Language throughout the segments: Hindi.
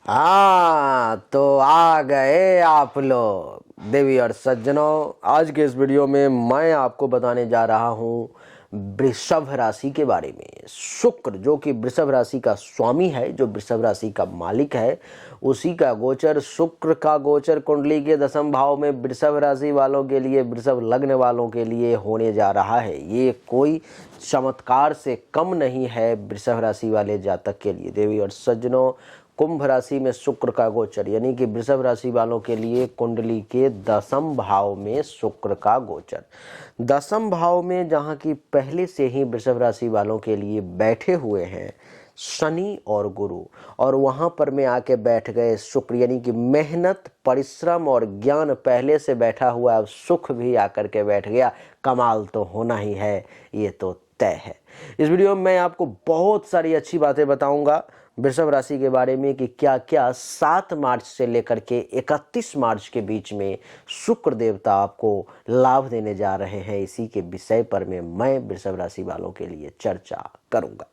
हाँ तो आ गए आप लोग देवी और सज्जनों। आज के इस वीडियो में मैं आपको बताने जा रहा हूँ वृषभ राशि के बारे में। शुक्र जो कि वृषभ राशि का स्वामी है, जो वृषभ राशि का मालिक है, उसी का गोचर, शुक्र का गोचर कुंडली के दसम भाव में वृषभ राशि वालों के लिए, वृषभ लग्न वालों के लिए होने जा रहा है। ये कोई चमत्कार से कम नहीं है वृषभ राशि वाले जातक के लिए। देवी और सज्जनों, कुंभ राशि में शुक्र का गोचर, यानी कि वृषभ राशि वालों के लिए कुंडली के दसम भाव में शुक्र का गोचर। दसम भाव में जहाँ की पहले से ही वृषभ राशि वालों के लिए बैठे हुए हैं शनि और गुरु, और वहाँ पर में आके बैठ गए शुक्र, यानी कि मेहनत, परिश्रम और ज्ञान पहले से बैठा हुआ, अब सुख भी आकर के बैठ गया। कमाल तो होना ही है, ये तो तय है। इस वीडियो में मैं आपको बहुत सारी अच्छी बातें बताऊंगा वृषभ राशि के बारे में कि क्या क्या 7 मार्च से लेकर के 31 मार्च के बीच में शुक्र देवता आपको लाभ देने जा रहे हैं। इसी के विषय पर में मैं वृषभ राशि वालों के लिए चर्चा करूंगा।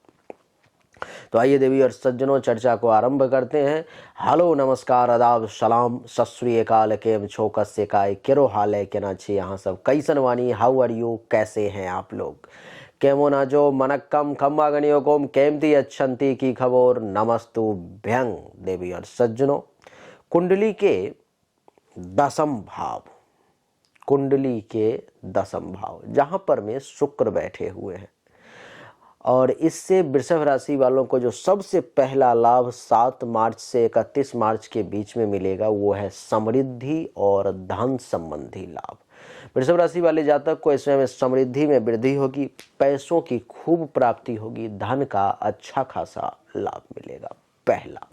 तो आइए देवी और सज्जनों, चर्चा को आरंभ करते हैं। हेलो, नमस्कार, आदाब, सलाम, सत श्री अकाल, केम छो, कस्य काय, केरो हाल है, केना छे यहाँ सब, कैसन वानी, हाउ आर यू, कैसे हैं आप लोग, केमो नाजो, मनक्कम, खम्मा गणियो कोम, केमती अच्छंती की खबर, नमस्तु भ्यंग। देवी और सज्जनों, कुंडली के दसम भाव, कुंडली के दसम भाव जहां पर में शुक्र बैठे हुए हैं, और इससे वृषभ राशि वालों को जो सबसे पहला लाभ 7 मार्च से 31 मार्च के बीच में मिलेगा वो है समृद्धि और धन संबंधी लाभ। वृषभ राशि वाले जातक को इसमें में समृद्धि में वृद्धि होगी, पैसों की खूब प्राप्ति होगी, धन का अच्छा खासा लाभ मिलेगा, पहला।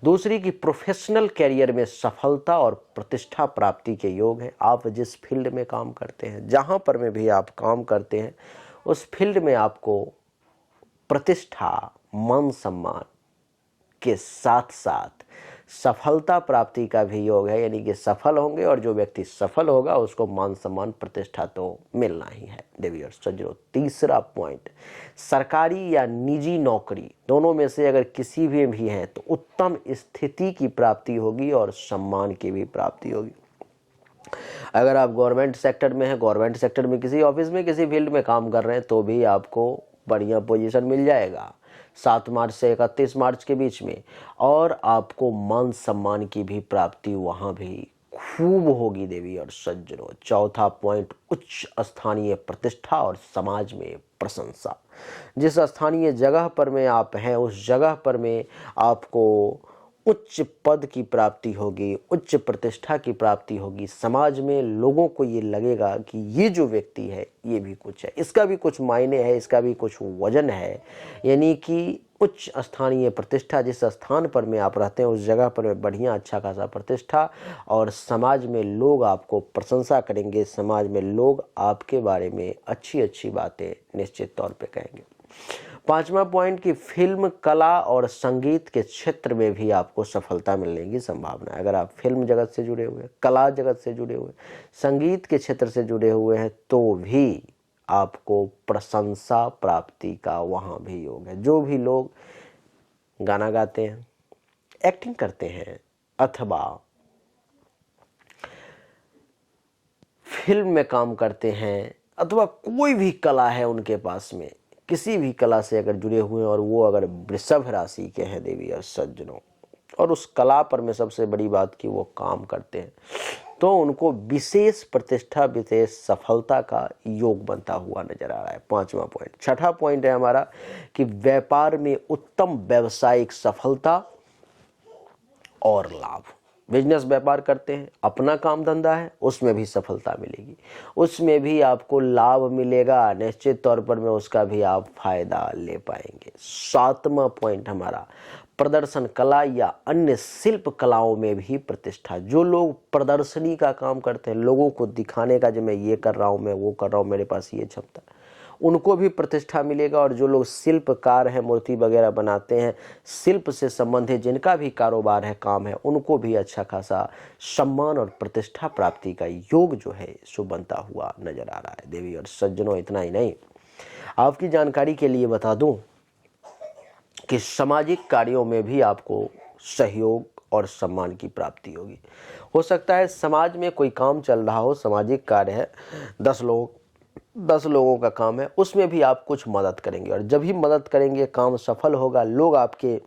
दूसरी की प्रोफेशनल कैरियर में सफलता और प्रतिष्ठा प्राप्ति के योग हैं। आप जिस फील्ड में काम करते हैं, जहां पर में भी आप काम करते हैं, उस फील्ड में आपको प्रतिष्ठा, मान सम्मान के साथ साथ सफलता प्राप्ति का भी योग है, यानी कि सफल होंगे, और जो व्यक्ति सफल होगा उसको मान सम्मान प्रतिष्ठा तो मिलना ही है। देवी और सज्जनों, तीसरा पॉइंट, सरकारी या निजी नौकरी दोनों में से अगर किसी भी है तो उत्तम स्थिति की प्राप्ति होगी और सम्मान की भी प्राप्ति होगी। अगर आप गवर्नमेंट सेक्टर में हैं, गवर्नमेंट सेक्टर में किसी ऑफिस में, किसी फील्ड में काम कर रहे हैं, तो भी आपको बढ़िया पोजीशन मिल जाएगा 7 मार्च से 31 मार्च के बीच में, और आपको मान सम्मान की भी प्राप्ति वहां भी खूब होगी। देवी और सज्जनों, चौथा पॉइंट, उच्च स्थानीय प्रतिष्ठा और समाज में प्रशंसा। जिस स्थानीय जगह पर में आप हैं, उस जगह पर में आपको उच्च पद की प्राप्ति होगी, उच्च प्रतिष्ठा की प्राप्ति होगी। समाज में लोगों को ये लगेगा कि ये जो व्यक्ति है ये भी कुछ है, इसका भी कुछ मायने है, इसका भी कुछ वजन है। यानी कि उच्च स्थानीय प्रतिष्ठा, जिस स्थान पर में आप रहते हैं उस जगह पर में बढ़िया अच्छा खासा प्रतिष्ठा, और समाज में लोग आपको प्रशंसा करेंगे, समाज में लोग आपके बारे में अच्छी अच्छी बातें निश्चित तौर पे कहेंगे। पांचवा पॉइंट की फिल्म, कला और संगीत के क्षेत्र में भी आपको सफलता मिलने की संभावना है। अगर आप फिल्म जगत से जुड़े हुए, कला जगत से जुड़े हुए, संगीत के क्षेत्र से जुड़े हुए हैं, तो भी आपको प्रशंसा प्राप्ति का वहां भी योग है। जो भी लोग गाना गाते हैं, एक्टिंग करते हैं, अथवा फिल्म में काम करते हैं, अथवा कोई भी कला है उनके पास में, किसी भी कला से अगर जुड़े हुए हैं, और वो अगर वृषभ राशि के हैं देवी और सज्जनों, और उस कला पर में सबसे बड़ी बात कि वो काम करते हैं, तो उनको विशेष प्रतिष्ठा, विशेष सफलता का योग बनता हुआ नजर आ रहा है। पांचवा पॉइंट। छठा पॉइंट है हमारा कि व्यापार में उत्तम व्यावसायिक सफलता और लाभ। बिजनेस व्यापार करते हैं, अपना काम धंधा है, उसमें भी सफलता मिलेगी, उसमें भी आपको लाभ मिलेगा, निश्चित तौर पर में उसका भी आप फायदा ले पाएंगे। सातवां पॉइंट हमारा, प्रदर्शन कला या अन्य शिल्प कलाओं में भी प्रतिष्ठा। जो लोग प्रदर्शनी का काम करते हैं, लोगों को दिखाने का, जो मैं ये कर रहा हूँ, मैं वो कर रहा हूँ, मेरे पास ये क्षमता, उनको भी प्रतिष्ठा मिलेगा। और जो लोग शिल्पकार हैं, मूर्ति वगैरह बनाते हैं, शिल्प से संबंधित जिनका भी कारोबार है, काम है, उनको भी अच्छा खासा सम्मान और प्रतिष्ठा प्राप्ति का योग जो है सो बनता हुआ नजर आ रहा है। देवी और सज्जनों, इतना ही नहीं, आपकी जानकारी के लिए बता दूं कि सामाजिक कार्यों में भी आपको सहयोग और सम्मान की प्राप्ति होगी। हो सकता है समाज में कोई काम चल रहा हो, सामाजिक कार्य है, 10 लोगों का काम है, उसमें भी आप कुछ मदद करेंगे और जब भी मदद करेंगे काम सफल होगा। लोग आपके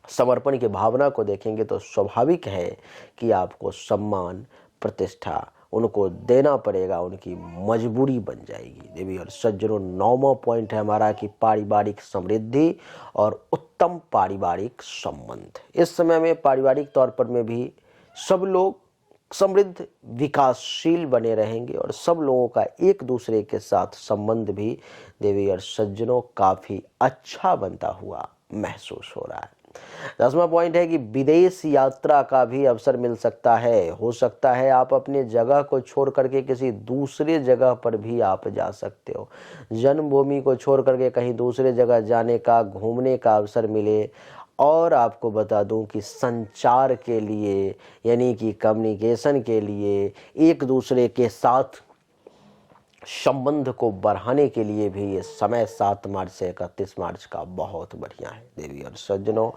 समर्पण की भावना को देखेंगे तो स्वाभाविक है कि आपको सम्मान, प्रतिष्ठा उनको देना पड़ेगा, उनकी मजबूरी बन जाएगी। देवी और सज्जनों, 9वां पॉइंट है हमारा कि पारिवारिक समृद्धि और उत्तम पारिवारिक संबंध। इस समय में पारिवारिक तौर पर में भी सब लोग समृद्ध, विकासशील बने रहेंगे और सब लोगों का एक दूसरे के साथ संबंध भी देवी और सज्जनों काफी अच्छा बनता हुआ महसूस हो रहा है। 10वां पॉइंट है कि विदेश यात्रा का भी अवसर मिल सकता है। हो सकता है आप अपने जगह को छोड़ करके किसी दूसरे जगह पर भी आप जा सकते हो। जन्मभूमि को छोड़ करके कहीं दूसरे जगह जाने का, घूमने का अवसर मिले। और आपको बता दूं कि संचार के लिए यानी कि कम्युनिकेशन के लिए, एक दूसरे के साथ संबंध को बढ़ाने के लिए भी ये समय 7 मार्च से 31 मार्च का बहुत बढ़िया है। देवी और सज्जनों,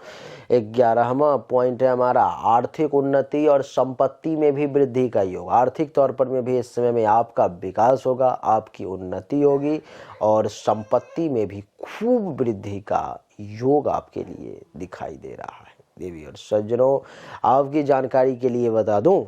11वां पॉइंट है हमारा आर्थिक उन्नति और संपत्ति में भी वृद्धि का योग। आर्थिक तौर पर में भी इस समय में आपका विकास होगा, आपकी उन्नति होगी और संपत्ति में भी खूब वृद्धि का योग आपके लिए दिखाई दे रहा है। देवी और सज्जनों, आपकी जानकारी के लिए बता दूं,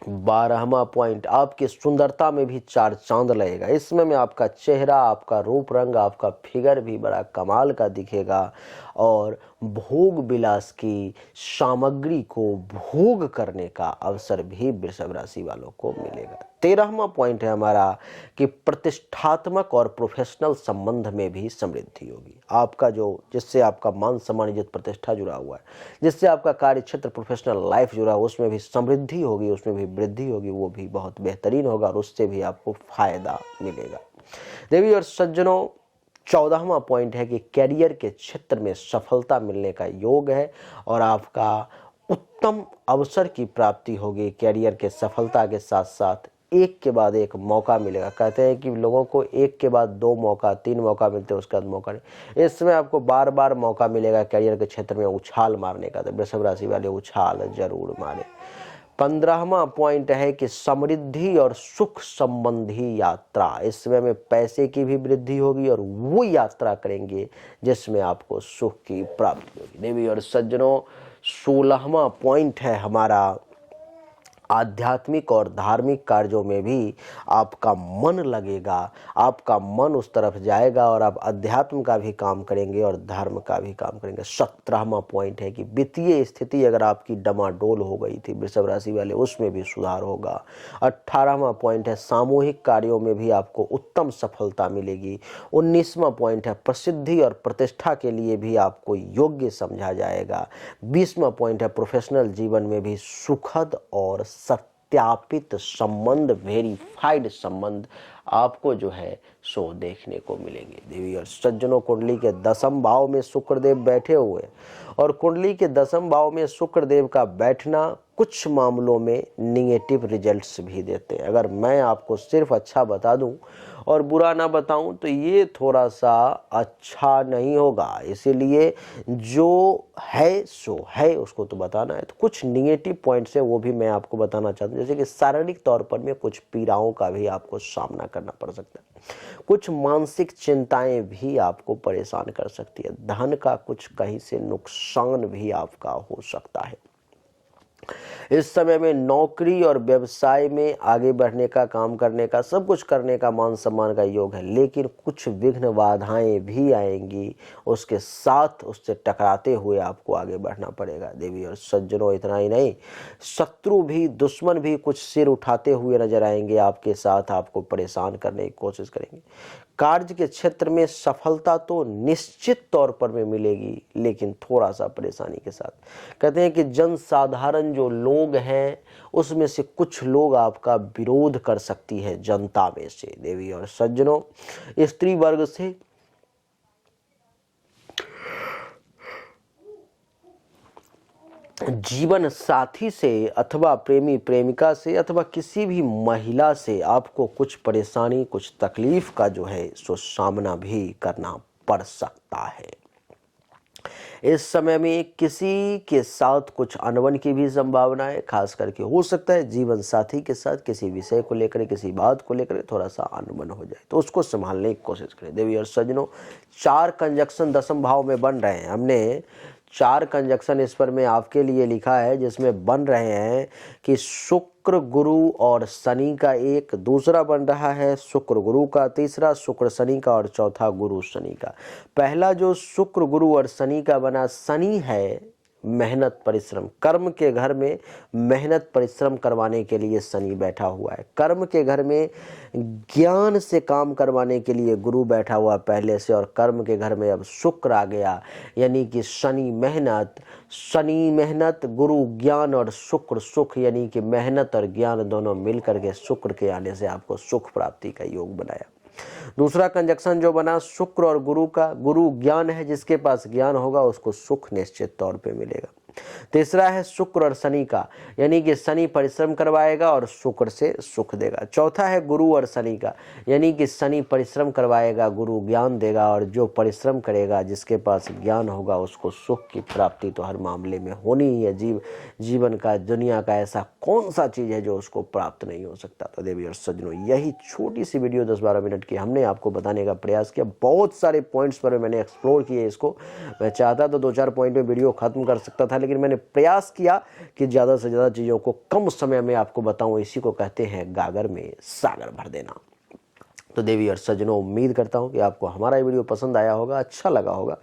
12वां पॉइंट, आपकी सुंदरता में भी 4 चांद लगेगा। इसमें में आपका चेहरा, आपका रूप रंग, आपका फिगर भी बड़ा कमाल का दिखेगा और भोग विलास की सामग्री को भोग करने का अवसर भी वृषभ राशि वालों को मिलेगा। 13वां पॉइंट है हमारा कि प्रतिष्ठात्मक और प्रोफेशनल संबंध में भी समृद्धि होगी। आपका जिससे आपका मान सम्मान, इज्जत, प्रतिष्ठा जुड़ा हुआ है, जिससे आपका कार्य क्षेत्र, प्रोफेशनल लाइफ जुड़ा हुआ, उसमें भी समृद्धि होगी, उसमें भी वृद्धि होगी, वो भी बहुत बेहतरीन होगा और उससे भी आपको फायदा मिलेगा। देवी और सज्जनों, 14वां पॉइंट है कि कैरियर के क्षेत्र में सफलता मिलने का योग है और आपका उत्तम अवसर की प्राप्ति होगी। कैरियर के सफलता के साथ साथ एक के बाद एक मौका मिलेगा। कहते हैं कि लोगों को एक के बाद 2 मौका, 3 मौका मिलते हैं, उसके बाद मौका नहीं। इस समय आपको बार बार मौका मिलेगा कैरियर के क्षेत्र में उछाल मारने का, तो वृषभ राशि वाले उछाल जरूर मारे। 15वां पॉइंट है कि समृद्धि और सुख संबंधी यात्रा। इस समय में पैसे की भी वृद्धि होगी और वो यात्रा करेंगे जिसमें आपको सुख की प्राप्ति होगी। देवी और सज्जनों, 16वां पॉइंट है हमारा आध्यात्मिक और धार्मिक कार्यों में भी आपका मन लगेगा, आपका मन उस तरफ जाएगा और आप अध्यात्म का भी काम करेंगे और धर्म का भी काम करेंगे। 17वां पॉइंट है कि वित्तीय स्थिति अगर आपकी डमाडोल हो गई थी वृषभ राशि वाले, उसमें भी सुधार होगा। 18वां पॉइंट है सामूहिक कार्यों में भी आपको उत्तम सफलता मिलेगी। 19वां पॉइंट है प्रसिद्धि और प्रतिष्ठा के लिए भी आपको योग्य समझा जाएगा। 20वां पॉइंट है प्रोफेशनल जीवन में भी सुखद और सत्यापित संबंध, वेरीफाइड संबंध आपको सो देखने को मिलेंगे। देवी और सज्जनों, कुंडली के 10वें भाव में शुक्रदेव बैठे हुए और कुंडली के 10वें भाव में शुक्रदेव का बैठना कुछ मामलों में निगेटिव रिजल्ट्स भी देते हैं। अगर मैं आपको सिर्फ अच्छा बता दूं और बुरा ना बताऊं तो ये थोड़ा सा अच्छा नहीं होगा। इसीलिए जो है सो है, उसको तो बताना है। तो कुछ निगेटिव पॉइंट्स है वो भी मैं आपको बताना चाहता हूं, जैसे कि शारीरिक तौर पर में कुछ पीड़ाओं का भी आपको सामना करना पड़ सकता है। कुछ मानसिक चिंताएं भी आपको परेशान कर सकती है। धन का कुछ कहीं से नुकसान भी आपका हो सकता है। इस समय में नौकरी और व्यवसाय में आगे बढ़ने का, काम करने का, सब कुछ करने का, मान सम्मान का योग है, लेकिन कुछ विघ्न बाधाएं भी आएंगी। उसके साथ उससे टकराते हुए आपको आगे बढ़ना पड़ेगा। देवी और सज्जनों, इतना ही नहीं, शत्रु भी, दुश्मन भी कुछ सिर उठाते हुए नजर आएंगे आपके साथ, आपको परेशान करने की कोशिश करेंगे। कार्य के क्षेत्र में सफलता तो निश्चित तौर पर में मिलेगी, लेकिन थोड़ा सा परेशानी के साथ। कहते हैं कि जनसाधारण जो लोग हैं उसमें से कुछ लोग आपका विरोध कर सकती है जनता में से। देवी और सज्जनों, स्त्री वर्ग से जीवन साथी से अथवा प्रेमी प्रेमिका से अथवा किसी भी महिला से आपको कुछ परेशानी, कुछ तकलीफ का सो सामना भी करना पड़ सकता है। इस समय में किसी के साथ कुछ अनबन की भी संभावना है, खास करके हो सकता है जीवन साथी के साथ किसी विषय को लेकर, किसी बात को लेकर थोड़ा सा अनबन हो जाए, तो उसको संभालने की कोशिश करें। देवी और सज्जनों, 4 कंजक्शन दशम भाव में बन रहे हैं। हमने 4 कंजक्शन इस पर में आपके लिए लिखा है, जिसमें बन रहे हैं कि शुक्र गुरु और शनि का एक, दूसरा बन रहा है शुक्र गुरु का, तीसरा शुक्र शनि का और चौथा गुरु शनि का। पहला जो शुक्र गुरु और शनि का बना, शनि है मेहनत परिश्रम, कर्म के घर में मेहनत परिश्रम करवाने के लिए शनि बैठा हुआ है। कर्म के घर में ज्ञान से काम करवाने के लिए गुरु बैठा हुआ पहले से, और कर्म के घर में अब शुक्र आ गया, यानी कि शनि मेहनत, गुरु ज्ञान और शुक्र सुख, यानी कि मेहनत और ज्ञान दोनों मिलकर के शुक्र के आने से आपको सुख प्राप्ति का योग बनाया। दूसरा कंजक्शन जो बना शुक्र और गुरु का, गुरु ज्ञान है, जिसके पास ज्ञान होगा उसको सुख निश्चित तौर पे मिलेगा। तीसरा है शुक्र और शनि का, यानी कि शनि परिश्रम करवाएगा और शुक्र से सुख देगा। चौथा है गुरु और शनि का, यानी कि शनि परिश्रम करवाएगा, गुरु ज्ञान देगा, और जो परिश्रम करेगा, जिसके पास ज्ञान होगा, उसको सुख की प्राप्ति तो हर मामले में होनी ही है। जीवन का, दुनिया का ऐसा कौन सा चीज है जो उसको प्राप्त नहीं हो सकता। तो देवी और सज्जनों, यही छोटी सी वीडियो 10-12 मिनट की हमने आपको बताने का प्रयास किया। बहुत सारे पॉइंट्स पर मैंने एक्सप्लोर किए इसको। मैं चाहता तो 2-4 पॉइंट में वीडियो खत्म कर सकता था, लेकिन मैंने प्रयास किया कि ज़्यादा से ज़्यादा चीज़ों को कम समय में आपको बताऊं। इसी को कहते हैं गागर में सागर भर देना। तो देवी और सज्जनों, उम्मीद करता हूं कि आपको हमारा ये वीडियो पसंद आया होगा, अच्छा लगा होगा।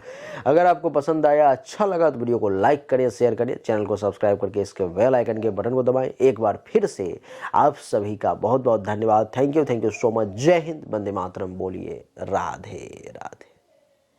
अगर आपको पसंद आया, अच्छा लगा, तो वीडियो को लाइक करें, शेयर करें, चैनल को सब्सक्राइब करके इसके बेल आइकन के बटन को दबाएं। एक बार फिर से आप सभी का बहुत बहुत धन्यवाद। Thank you so much. जय हिंद, वंदे मातरम। बोलिए राधे राधे।